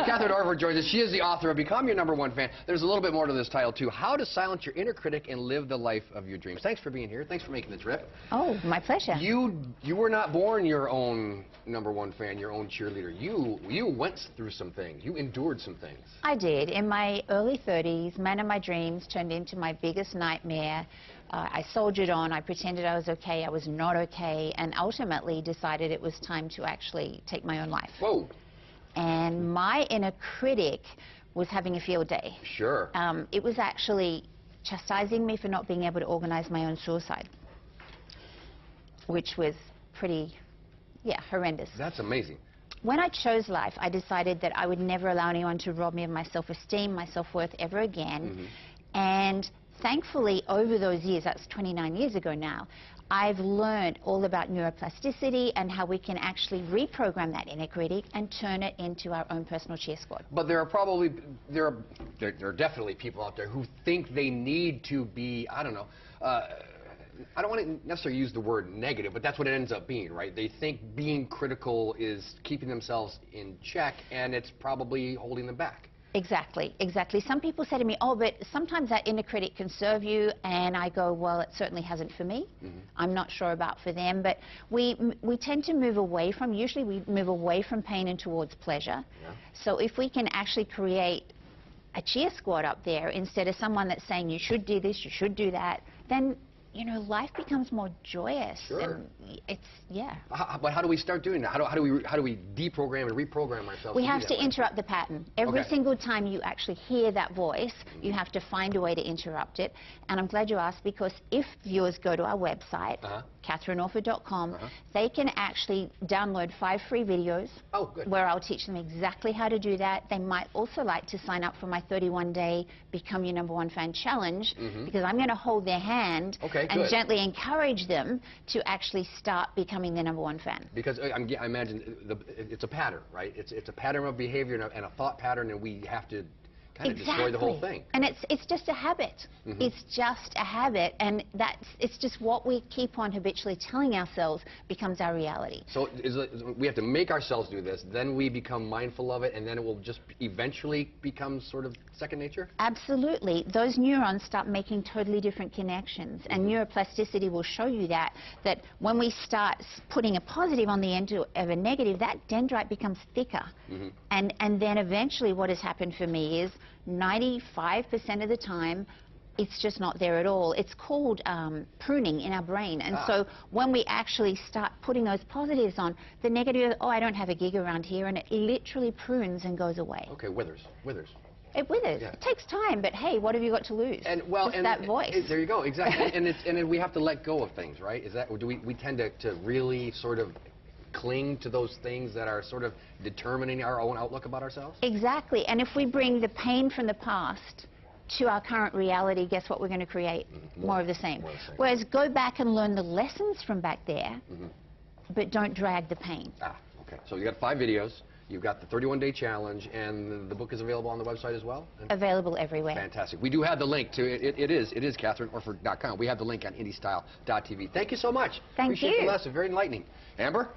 Catherine Orford joins us. She is the author of Become Your #1 Fan. There's a little bit more to this title, too. How to silence your inner critic and live the life of your dreams. Thanks for being here. Thanks for making the trip. Oh, my pleasure. You were not born your own #1 fan, your own cheerleader. You went through some things. You endured some things. I did. In my early 30s, man of my dreams turned into my biggest nightmare. I soldiered on. I pretended I was okay. I was not okay, and ultimately decided it was time to actually take my own life. Whoa. And my inner critic was having a field day. Sure. It was actually chastising me for not being able to organize my own suicide, which was pretty, horrendous. That's amazing. When I chose life, I decided that I would never allow anyone to rob me of my self-esteem, my self-worth ever again. And thankfully, over those years, that's 29 years ago now, I've learned all about neuroplasticity and how we can actually reprogram that inner critic and turn it into our own personal cheer squad. But there are definitely people out there who think they need to be, I don't know, I don't want to necessarily use the word negative, but that's what it ends up being, right? They think being critical is keeping themselves in check, and it's probably holding them back. Exactly, exactly. Some people say to me, oh, but sometimes that inner critic can serve you, and I go, well, it certainly hasn't for me. I'm not sure about for them, but we tend to move away from, usually we move away from pain and towards pleasure. So if we can actually create a cheer squad up there instead of someone that's saying you should do this, you should do that, then you know, life becomes more joyous. Sure. And it's, But how do we start doing that? How do we deprogram and reprogram ourselves? We have to interrupt the pattern. Every single time you actually hear that voice, you have to find a way to interrupt it. And I'm glad you asked, because if viewers go to our website, CatherineOrford.com, they can actually download 5 free videos where I'll teach them exactly how to do that. They might also like to sign up for my 31-day Become Your #1 Fan challenge, because I'm going to hold their hand and gently encourage them to actually start becoming the #1 fan. Because I imagine it's a pattern, right? It's a pattern of behavior and a thought pattern, and we have to kind of destroy the whole thing. And it's just a habit. It's just a habit, and it's just what we keep on habitually telling ourselves becomes our reality. So we have to make ourselves do this, then we become mindful of it, and then it will just eventually become sort of second nature? Absolutely. Those neurons start making totally different connections, and neuroplasticity will show you that when we start putting a positive on the end of a negative, that dendrite becomes thicker. And then eventually what has happened for me is 95% of the time, it's just not there at all. It's called pruning in our brain. And so when we actually start putting those positives on, the negative, oh, I don't have a gig around here, and it literally prunes and goes away. Okay, withers. It withers. It takes time, but hey, what have you got to lose? And that voice. There you go, exactly. and we have to let go of things, right? Is that, do we tend to really sort of cling to those things that are sort of determining our own outlook about ourselves? Exactly. And if we bring the pain from the past to our current reality, guess what we're going to create? More of the same. Whereas go back and learn the lessons from back there, but don't drag the pain. Okay. So you got 5 videos. You've got the 31-day challenge, and the book is available on the website as well? Available everywhere. Fantastic. We do have the link to it. It is CatherineOrford.com. We have the link on IndyStyle.tv. Thank you so much. Thank you. Appreciate the lesson. Very enlightening. Amber?